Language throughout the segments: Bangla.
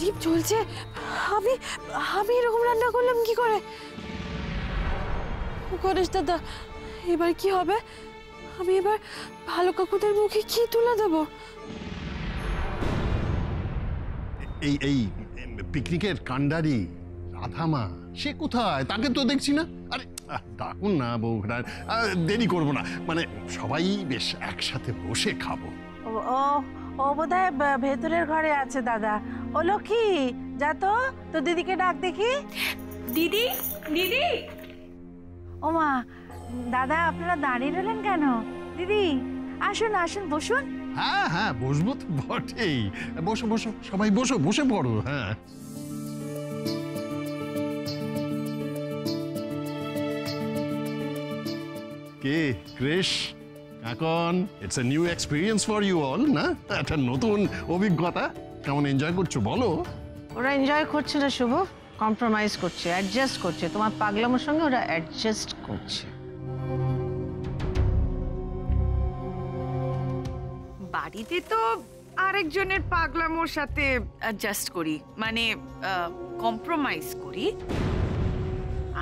প্রদীপ জ্বলছে, আমি আমি এরকম রান্না করলাম কি করে? গণেশ দাদা, এবার কি হবে? আমি এবার ভালো কাকুদের মুখে কি তুলে দেবো? এই এই পিকনিকের কাণ্ডারি রাধামা সে কোথায়? তাকে তো দেখছি না। আরে ডাকুন না বউরা, দেরি করবো না, মানে সবাই বেশ একসাথে বসে খাবো। ও বোধহয় ভেতরের ঘরে আছে দাদা। ও লক্ষ্মী, যা তো দিদিকে ডাক দেখি। দিদি, দিদি। ও মা, দাদা আপনারা দাঁড়িয়ে রইলেন কেন? দিদি আসুন আসুন, বসুন। হ্যাঁ হ্যাঁ, বসবো তো বটেই। বসো বসো, সবাই বসো, বসে পড়ো। হ্যাঁ, কে ক্রিশ, এখন it's a new experience for you all, না? একটা নতুন অভিজ্ঞতা। কেমন এনজয় করছো বলো? ওরা এনজয় করছে না শুভ, কম্প্রোমাইজ করছে, অ্যাডজাস্ট করছে। তোমার পাগলামোর সঙ্গে ওরা অ্যাডজাস্ট করছে। বাড়িতে তো আরেকজনের পাগলামোর সাথে অ্যাডজাস্ট করি, মানে কম্প্রোমাইজ করি।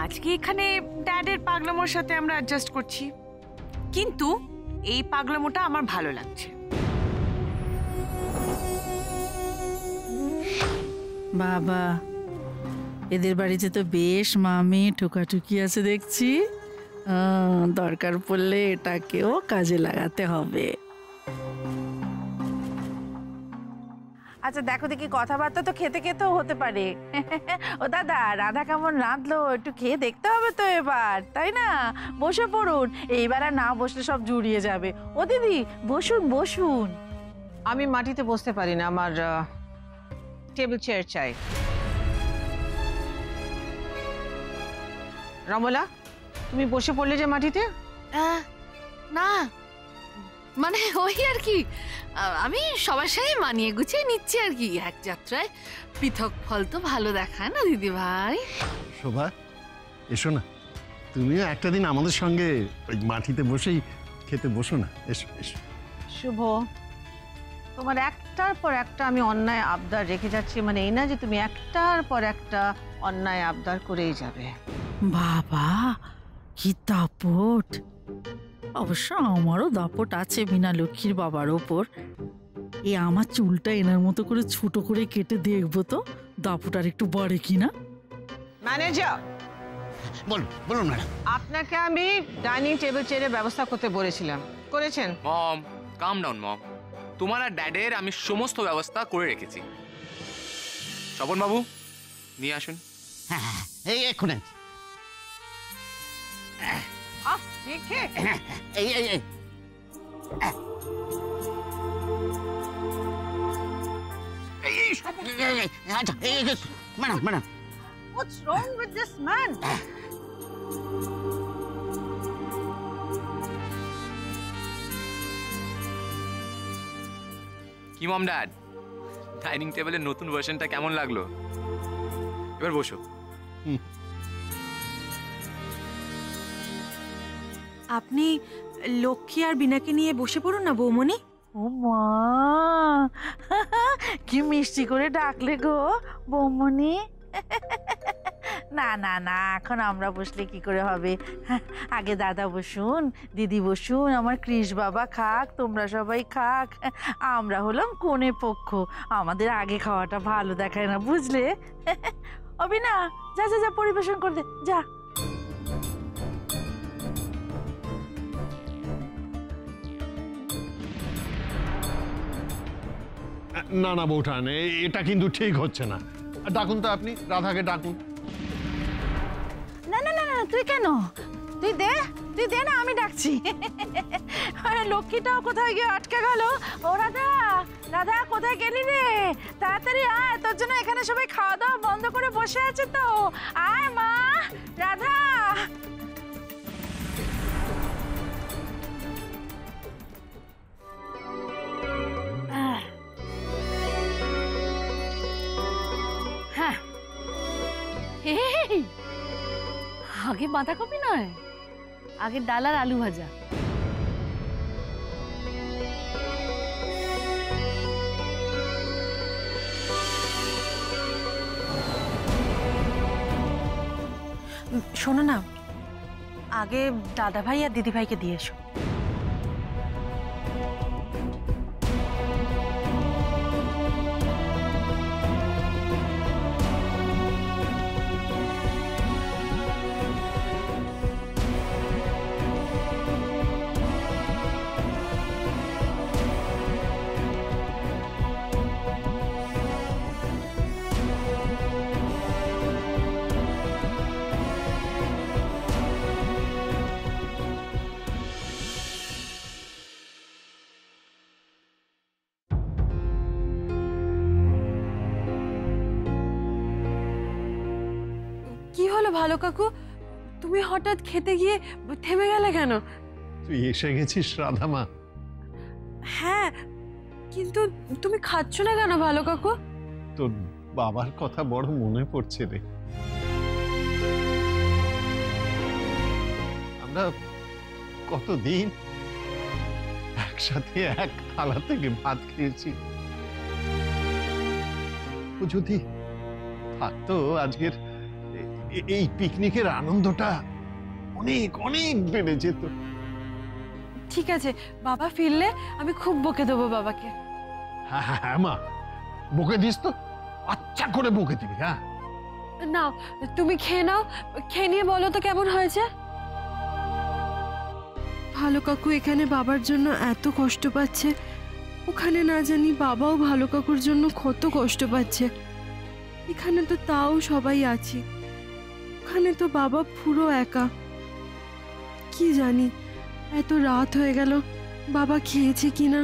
আজকে এখানে ড্যাডের পাগলামোর সাথে আমরা অ্যাডজাস্ট করছি, কিন্তু এই পাগলামোটা আমার ভালো লাগছে। বাবা, এদের বাড়িতে তো বেশ মামি ঠুকাঠুকি আছে দেখছি। দরকার পড়লে এটাকেও কাজে লাগাতে হবে। আচ্ছা দেখো দেখি, কথাবার্তা তো খেতে খেতেও হতে পারে। ও দাদা, রাধা কেমন রাঁধলো একটু খেয়ে দেখতে হবে তো এবার, তাই না? বসে পড়ুন, এইবার আর না বসলে সব জুড়িয়ে যাবে। ও দিদি, বসুন বসুন। আমি মাটিতে বসতে পারি না, আমার টেবিল চেয়ার চাই। রমলা, তুমি বসে পড়লে যে মাটিতে? না, মানে ওই আর কি, আমি সবার সাথে মানিয়ে গুছিয়ে নিচ্ছি আর কি। এক যাত্রায় পৃথক ফল তো ভালো দেখায় না দিদি ভাই? শোভা, এসো না, তুমিও একটা দিন আমাদের সঙ্গে ওই মাটিতে বসেই খেতে বসো না। এসো এসো। শুভ, তোমার একটার পর একটা আমি অন্যায় আবদার রেখে যাচ্ছি, মানে এই না যে তুমি একটার পর একটা অন্যায় আবদার করেই যাবে। বাবা, কি দাপট! অবশ্য আমারও দাপট আছে বিনা লক্ষ্মীর বাবার ওপর। এই আমার চুলটা এনার মতো করে ছোট করে কেটে দেখবো তো দাপট আর একটু বাড়ে কিনা। ম্যানেজার, বলুন বলুন ম্যাডাম। আপনাকে আমি ডাইনিং টেবিল চেয়ারের ব্যবস্থা করতে বলেছিলাম, করেছেন? মম, কাম ডাউন মম। তোমার আর ড্যাডের আমি সমস্ত ব্যবস্থা করে রেখেছি। স্বপন বাবু, নিয়ে আসুন। হ্যাঁ, এই এক্ষুনি। এই এই এই আচ্ছা, madam madam, What's wrong with this man? কি মম ড্যাড, ডাইনিং টেবিলের নতুন ভার্সনটা কেমন লাগলো? এবার বসো। আপনি লক্ষ্মী আর বিনাকে নিয়ে বসে পড়ুন না বৌমনি। ও মা, কি মিষ্টি করে ডাকলে গো বৌমনি। না না না, এখন আমরা বসলে কি করে হবে? আগে দাদা বসুন, দিদি বসুন, আমার কৃষ বাবা খাক, তোমরা সবাই খাক। আমরা হলাম কোনে পক্ষ, আমাদের আগে খাওয়াটা ভালো দেখায় না, বুঝলে? অবিনা, যা যা যা পরিবেশন করে দে, যা। না না বউঠান, এটা কিন্তু ঠিক হচ্ছে না। ডাকুন তো আপনি, রাধাকে ডাকুন। না না না না, তুই কেন? তুই দে না, আমি ডাকছি। লক্ষ্মীটাও কোথায় গিয়ে আটকে গেল। ও রাধা, রাধা কোথায় গেলি রে? তাড়াতাড়ি আয়, তোর জন্য এখানে সবাই খাওয়া দাওয়া বন্ধ করে বসে আছে তো। আয় মা, রাধা। হ্যাঁ, আগে বাঁধাকপি নয়, আগে ডাল আর আলু ভাজা। শোনো না, আগে দাদা ভাই আর দিদি ভাইকে দিয়ে এসো। কি হলো ভালো কাকু, তুমি হঠাৎ খেতে গিয়ে থেমে গেলে কেন? তুই এসে গেছিস রাধামা? হ্যাঁ, কিন্তু তুমি খাচ্ছ না কেন ভালো কাকু? তোর বাবার কথা বড় মনে পড়ছে রে। আমরা কতদিন একসাথে এক থালা থেকে ভাত খেয়েছি। ও যদি থাকতো আজকের এই পিকনিকের আনন্দটা অনেক অনেক বেড়ে যেত। ঠিক আছে, বাবা ফিরলে আমি খুব বকে দেবো বাবাকে। হ্যাঁ হ্যাঁ হ্যাঁ মা, বকে দিস তো, আচ্ছা করে বকে দিবি। হ্যাঁ নাও, তুমি খেয়ে নাও, খেয়ে নিয়ে বলো তো কেমন হয়েছে। ভালো কাকু এখানে বাবার জন্য এত কষ্ট পাচ্ছে, ওখানে না জানি বাবাও ভালো কাকুর জন্য কত কষ্ট পাচ্ছে। এখানে তো তাও সবাই আছে, ওখানে তো বাবা পুরো একা। কি জানি এত রাত হয়ে গেল, বাবা খেয়েছে কিনা।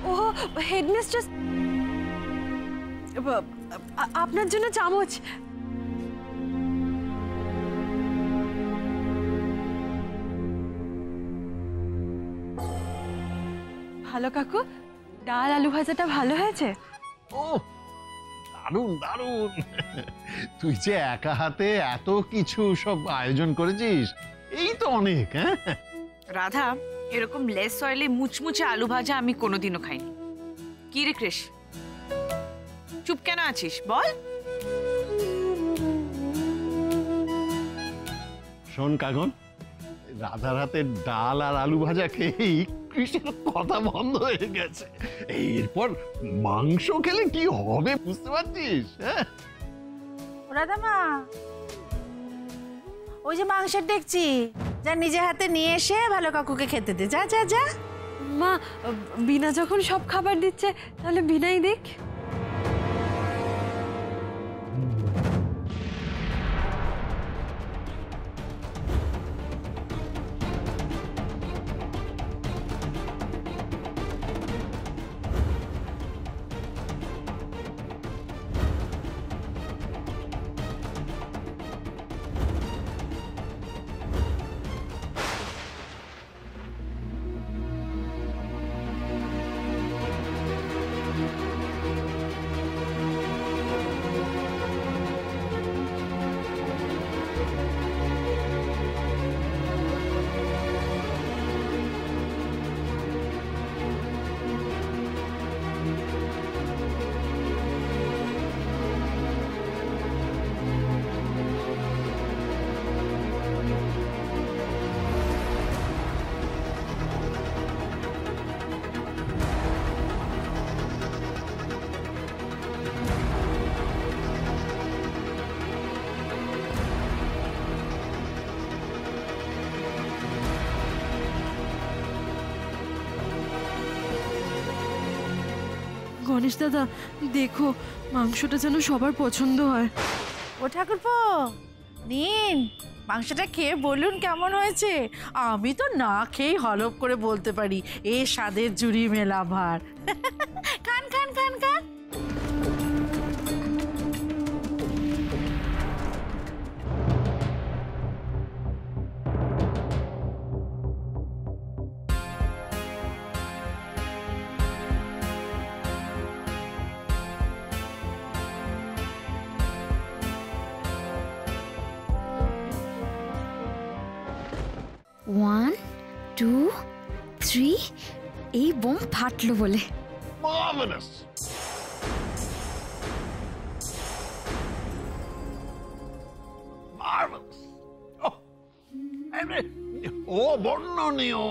ও হেডমিস্ট্রেস, আপনার জন্য চামচ। ভালো কাকু, ডাল আলু ভাজাটা ভালো হয়েছে? ও দারুণ দারুণ, তুই যে একা হাতে এত কিছু সব আয়োজন করেছিস, এই তো অনেক। হ্যাঁ রাধা, এরকম লেস অয়েলে মুচমুচে আলু ভাজা আমি কোনোদিনও খাইনি। কি রে কৃষ, চুপ কেন আছিস বল? শোন কাগন, রাধার হাতের ডাল আর আলু ভাজা খেয়েই কৃষ্ণের কথা বন্ধ হয়ে গেছে। এরপর মাংস খেলে কি হবে বুঝতে পারছিস? হ্যাঁ রাধামা, ওই যে মাংসের দেখছি, যা নিজে হাতে নিয়ে এসে ভালো কাকুকে খেতে দে। যা যা যা। মা, বিনা যখন সব খাবার দিচ্ছে তাহলে বিনাই দিক। গণেশ দাদা, দেখো মাংসটা যেন সবার পছন্দ হয়। ও ঠাকুরপো, নিন মাংসটা খেয়ে বলুন কেমন হয়েছে। আমি তো না খেয়েই হলপ করে বলতে পারি এ স্বাদের জুড়ি মেলা ভার। খান খান খান খান। ওয়ান, টু, থ্রি, এই বোম ফাটলো বলে। মার্ভেলাস। অবর্ণনীয়,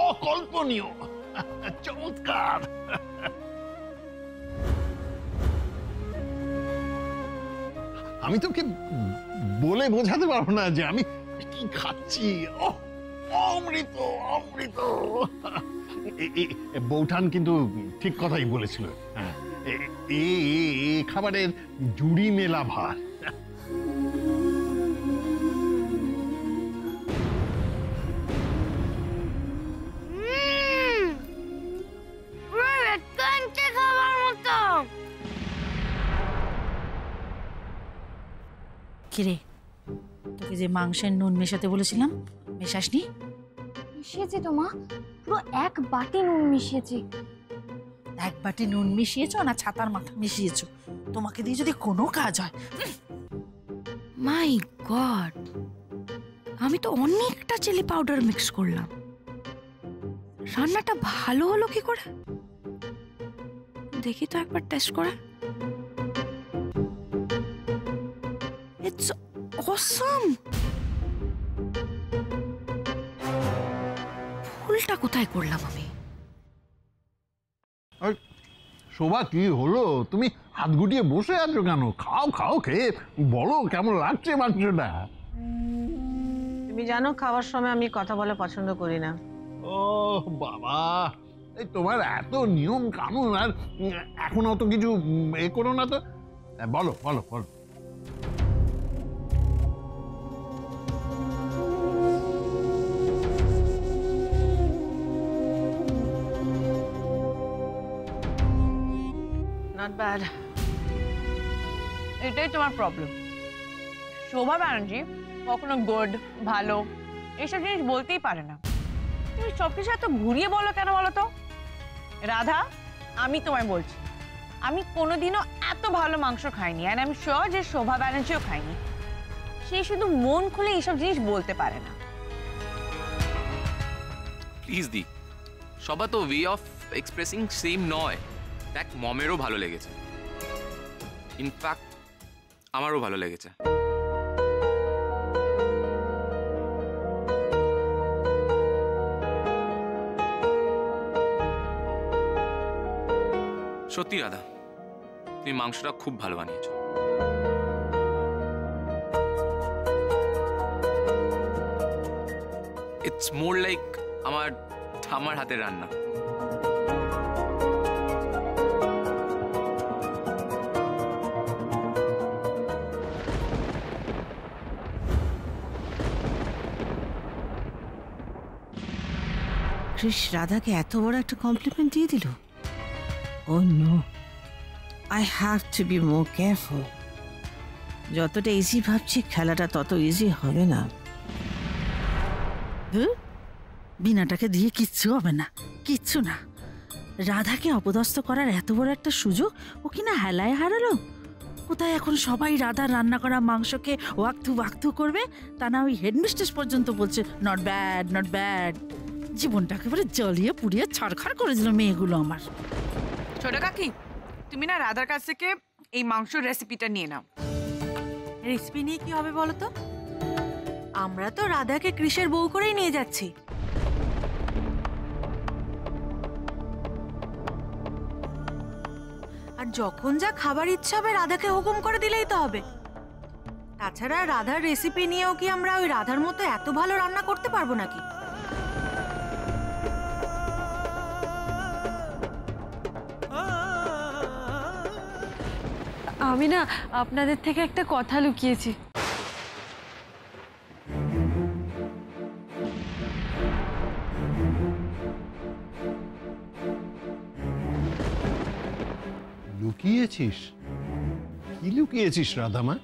অকল্পনীয়, চমৎকার। আমি তোকে বলে বোঝাতে পারবো না যে আমি কি খাচ্ছি। অমৃত, অমৃত। বৌঠান কিন্তু ঠিক কথাই বলেছিল। হ্যাঁ, এ খাবারের জুড়ি মেলা ভার। কিরে, তোকে যে মাংসের নুন মেশাতে বলেছিলাম মেশাসনি? মিশিয়েছি তো মা, পুরো 1 বাটি নুন মিশিয়েছি। 1 বাটি নুন মিশিয়েছো না ছাতার মাথা মিশিয়েছো? তোমাকে দিয়ে যদি কোনো কাজ হয়। মাই গড, আমি তো অনেকটা চিলি পাউডার মিক্স করলাম, রান্নাটা ভালো হলো কি করে? দেখি তো একবার টেস্ট করে। ইটস অসম। ভুলটা কোথায় করলাম আমি? শোভা, কি হলো? তুমি হাত গুটিয়ে বসে আছো কেন? খাও খাও, খেয়ে বলো কেমন লাগছে মাংসটা। তুমি জানো খাওয়ার সময় আমি কথা বলা পছন্দ করি না। ও বাবা, এই তোমার এত নিয়ম কানুন, আর এখন অত কিছু এ করো না তো। বলো বলো বলো। Not bad. এটাই তোমার প্রবলেম। শোভা ব্যানার্জি কখনো গুড, ভালো এইসব জিনিস বলতেই পারে না। তুমি সবকিছু এত ঘুরিয়ে বলো কেন বলো তো? রাধা, আমি তোমায় বলছি, আমি কোনোদিনও এত ভালো মাংস খাইনি, আর আমি শিওর যে শোভা ব্যানার্জিও খাইনি। সে শুধু মন খুলে এইসব জিনিস বলতে পারে না। প্লিজ দি, সবার তো ওয়ে অফ এক্সপ্রেসিং সেম নয়। দেখ, মমেরও ভালো লেগেছে, ইনফ্যাক্ট আমারও ভালো লেগেছে। সত্যি রাধা, তুমি মাংসটা খুব ভালো বানিয়েছো। ইটস মোর লাইক আমার ঠাম্মার হাতের রান্না। কৃষ রাধাকে এত বড় একটা কমপ্লিমেন্ট দিয়ে দিল। Oh no, I have to be more careful. যতটা ইজি ভাবছি খেলাটা তত ইজি হবে না। বিনাটাকে দিয়ে কিচ্ছু হবে না, কিচ্ছু না। রাধাকে অপদস্থ করার এত বড় একটা সুযোগ ও কিনা হেলায় হারালো। কোথায় এখন সবাই রাধার রান্না করা মাংসকে ওয়াক্তু ওয়াক্তু করবে, তা না ওই হেডমিস্ট্রেস পর্যন্ত বলছে নট ব্যাড, নট ব্যাড। জীবনটা একেবারে জ্বলিয়ে পুড়িয়ে ছাড়খাড় করে দিল মেয়েগুলো আমার। ছোট কাকি, তুমি না রাধার কাছ থেকে এই মাংসের রেসিপিটা নিয়ে নাও। রেসিপি নিয়ে কি হবে বলো তো? আমরা তো রাধাকে কৃষের বউ করেই নিয়ে যাচ্ছি। আর যখন যা খাবার ইচ্ছা হবে রাধাকে হুকুম করে দিলেই তো হবে। তাছাড়া রাধার রেসিপি নিয়েও কি আমরা ওই রাধার মতো এত ভালো রান্না করতে পারবো নাকি? আমি না আপনাদের থেকে একটা কথা লুকিয়েছি। লুকিয়েছিস? কি লুকিয়েছিস রাধামা?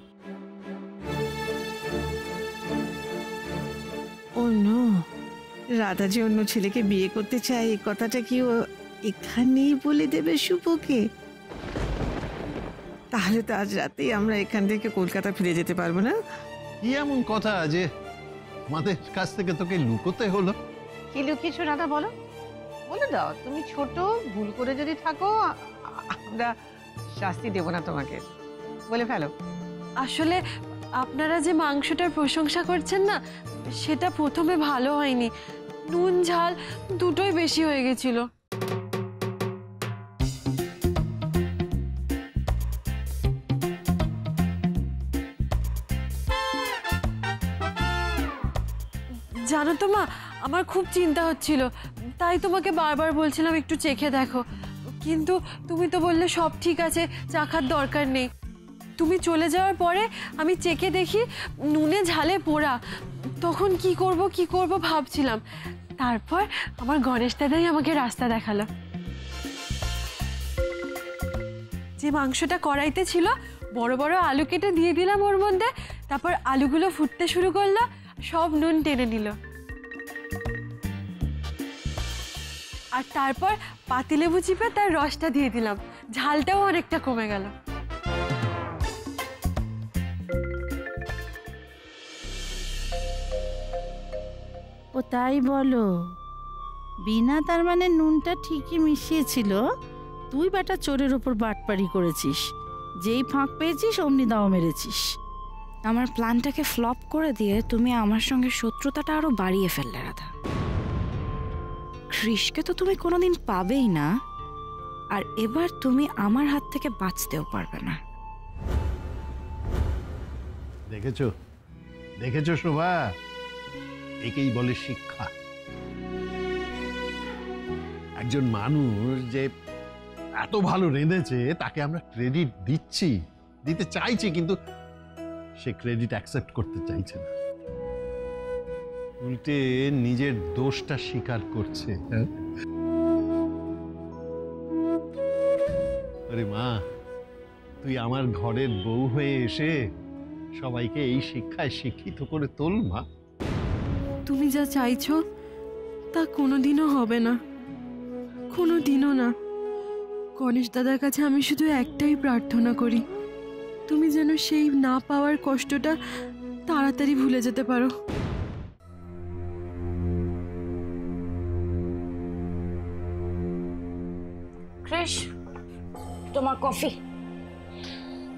ও নো, রাধা যে অন্য ছেলেকে বিয়ে করতে চায় এই কথাটা কি ও এখানেই বলে দেবে শুভকে? তাহলে তো আজ রাতেই আমরা এখান থেকে কলকাতা ফিরে যেতে পারবো না। কি এমন কথা যে আমাদের কাছ থেকে তোকে লুকোতে হলো? কি লুকিয়েছো রাধা, বলো, বলে দাও। তুমি ছোট, ভুল করে যদি থাকো আমরা শাস্তি দেব না তোমাকে, বলে ফেলো। আসলে আপনারা যে মাংসটার প্রশংসা করছেন না, সেটা প্রথমে ভালো হয়নি। নুন ঝাল দুটোই বেশি হয়ে গেছিল। জানো তো মা, আমার খুব চিন্তা হচ্ছিল, তাই তোমাকে বারবার বলছিলাম একটু চেখে দেখো, কিন্তু তুমি তো বললে সব ঠিক আছে, চাখার দরকার নেই। তুমি চলে যাওয়ার পরে আমি চেখে দেখি নুনে ঝালে পোড়া। তখন কি করব ভাবছিলাম। তারপর আমার গণেশ দাদাই আমাকে রাস্তা দেখালো। যে মাংসটা কড়াইতে ছিল, বড় বড় আলু কেটে দিয়ে দিলাম ওর মধ্যে। তারপর আলুগুলো ফুটতে শুরু করলো, সব নুন টেনে নিল। আর তারপর পাতিলেবু চিপে তার রসটা দিয়ে দিলাম, ঝালটাও অনেকটা কমে গেল। ও তাই বলো? বিনা তার মানে নুনটা ঠিকই মিশিয়েছিল, তুই বেটা চোরের ওপর বাটপাড়ি করেছিস, যেই ফাঁক পেয়েছিস অমনি দাও মেরেছিস। আমার প্ল্যানটাকে ফ্লপ করে দিয়ে তুমি আমার সঙ্গে শত্রুতাটা আরো বাড়িয়ে ফেললে রাধা। কৃষকে তো তুমি কোনোদিন পাবেই না, আর এবার তুমি আমার হাত থেকে বাঁচতেও পারবে না। দেখেছো শোভা, একেই বলে শিক্ষা। একজন মানুষ যে এত ভালো রেঁধেছে, তাকে আমরা ক্রেডিট দিতে চাইছি, কিন্তু সে ক্রেডিট অ্যাকসেপ্ট করতে চাইছে না, উল্টে নিজের দোষটা স্বীকার করছে। আরে মা, তুই আমার ঘরের বউ হয়ে এসে সবাইকে এই শিক্ষায় শিক্ষিত করে তোল মা। তুমি যা চাইছো তা কোনোদিনও হবে না, কোনোদিনও না। গণেশ দাদার কাছে আমি শুধু একটাই প্রার্থনা করি, তুমি যেন সেই না পাওয়ার কষ্টটা তাড়াতাড়ি ভুলে যেতে পারো। ক্রিশ, তোমার কফি।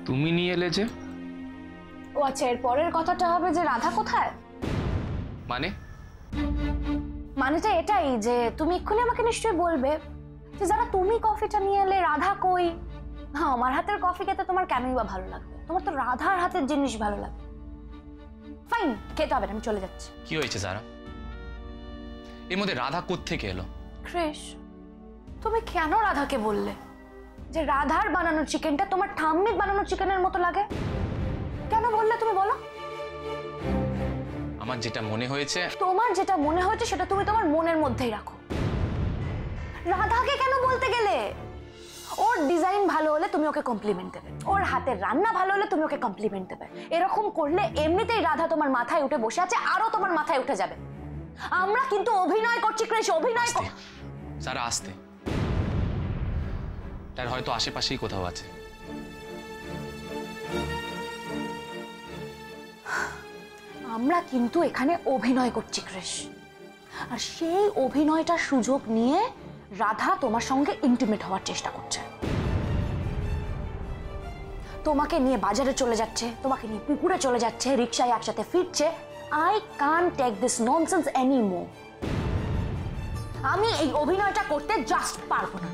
তুমি নিয়ে এলে যে? ও আচ্ছা, এর পরের কথাটা হবে যে রাধা কোথায়? মানেটা এটাই যে তুমি এক্ষুনি আমাকে নিশ্চয়ই বলবে যে যারা তুমি কফিটা নিয়ে এলে রাধা কই। হ্যাঁ, আমার হাতের কফি খেতে তোমার কেনই বা ভালো লাগবে? তোমার তো রাধার হাতের জিনিস ভালো লাগে। ফাইন, খেতে হবে না, আমি চলে যাচ্ছি। কি হয়েছে সারা? এর মধ্যে রাধা কোত্থেকে এলো? ক্রিশ, তুমি কেন রাধাকে বললে যে রাধার বানানো চিকেনটা তোমার ঠাম্মির বানানো চিকেনের মতো লাগে? কেন বললে তুমি বলো? আমার যেটা মনে হয়েছে। তোমার যেটা মনে হয়েছে সেটা তুমি তোমার মনের মধ্যেই রাখো। রাধাকে কেন বলতে গেলে? ওর ডিজাইন ভালো হলে তুমি ওকে কমপ্লিমেন্ট দেবে, ওর হাতের রান্না ভালো হলে তুমি ওকে কমপ্লিমেন্ট দেবে। এরকম করলে এমনিতেই রাধা তোমার মাথায় উঠে বসে আছে, আরো তোমার মাথায় উঠে যাবে। আমরা কিন্তু অভিনয় করছি ক্রিশ, অভিনয়। সারা আসতে, তার হয়তো আশেপাশেই কোথাও আছে। আমরা কিন্তু এখানে অভিনয় করছি ক্রিশ, আর সেই অভিনয়টার সুযোগ নিয়ে রাধা তোমার সঙ্গে ইন্টিমেট হওয়ার চেষ্টা করছে। তোমাকে নিয়ে বাজারে চলে যাচ্ছে, তোমাকে নিয়ে পুকুরে চলে যাচ্ছে, রিকশায় একসাথে ফিরছে। I can't take this nonsense anymore. আমি এই অভিনয়টা করতে জাস্ট পারবো না।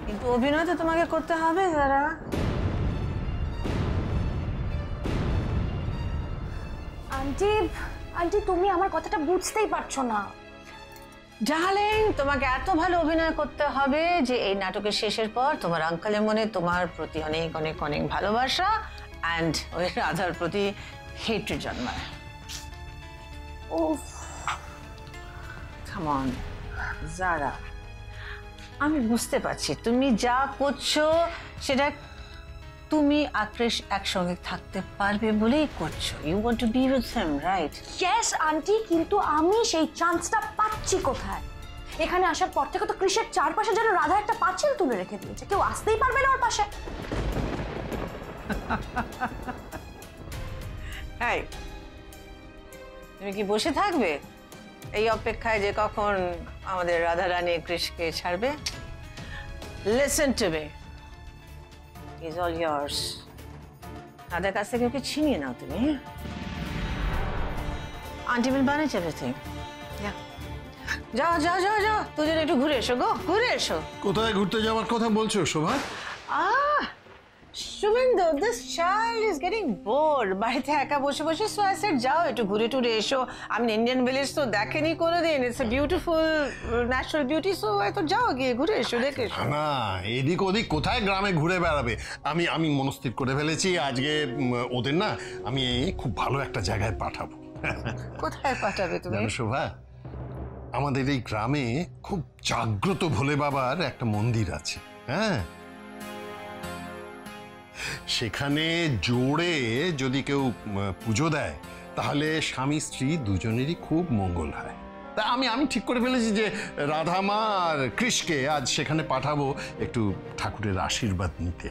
কিন্তু অভিনয় তো তোমাকে করতে হবে যারা। আন্টি, আন্টি তুমি আমার কথাটা বুঝতেই পারছো না। ডার্লিং, তোমাকে এত ভালো অভিনয় করতে হবে যে এই নাটকের শেষের পর তোমার আঙ্কেলের মনে তোমার প্রতি অনেক অনেক অনেক ভালোবাসা অ্যান্ড ওই রাধার প্রতি হেট্রেড জন্মায়। উফ, কাম অন যারা, আমি বুঝতে পারছি তুমি যা করছো সেটা তুমি আর কৃষ একসঙ্গে থাকতে পারবে বলেই করছো। You want to be with him, right? Yes aunty, কিন্তু আমি সেই চান্সটা পাচ্ছি কোথায়? এখানে আসার পর থেকে তো কৃষের চারপাশে যেন রাধা একটা পাঁচিল তুলে রেখে দিয়েছে, কেউ আসতেই পারবে না ওর পাশে। এই, তুমি কি বসে থাকবে এই অপেক্ষায় যে কখন আমাদের রাধা রানী কৃষকে ছাড়বে? Listen to me, is all years. রাধার কাছ থেকে ওকে ছিনিয়ে নাও তুমি। Aunty will manage everything. যাও যাও যাও যাও, দুজন একটু ঘুরে এসো গো, ঘুরে এসো। কোথায় ঘুরতে যাওয়ার কথা বলছো শোভা? Suvendu, this child is getting bored. বাড়িতে একা বসে বসে, so I said যাও একটু ঘুরে টুরে এসো। আমি ইন্ডিয়ান ভিলেজ তো দেখেনি কোনোদিন, it's a beautiful natural beauty, so তো যাও গিয়ে ঘুরে এসো, দেখে এসো। না, এদিক ওদিক কোথায় গ্রামে ঘুরে বেড়াবে। আমি মনস্থির করে ফেলেছি আজকে ওদের না আমি খুব ভালো একটা জায়গায় পাঠাবো। কোথায় পাঠাবে তুমি? জানো শোভা, আমাদের এই গ্রামে খুব জাগ্রত ভোলে বাবার একটা মন্দির আছে। হ্যাঁ, সেখানে জোড়ে যদি কেউ পুজো দেয় তাহলে স্বামী স্ত্রী দুজনেরই খুব মঙ্গল হয়। তা আমি ঠিক করে ফেলেছি যে রাধামা আর কৃষ্ণকে আজ সেখানে পাঠাবো একটু ঠাকুরের আশীর্বাদ নিতে।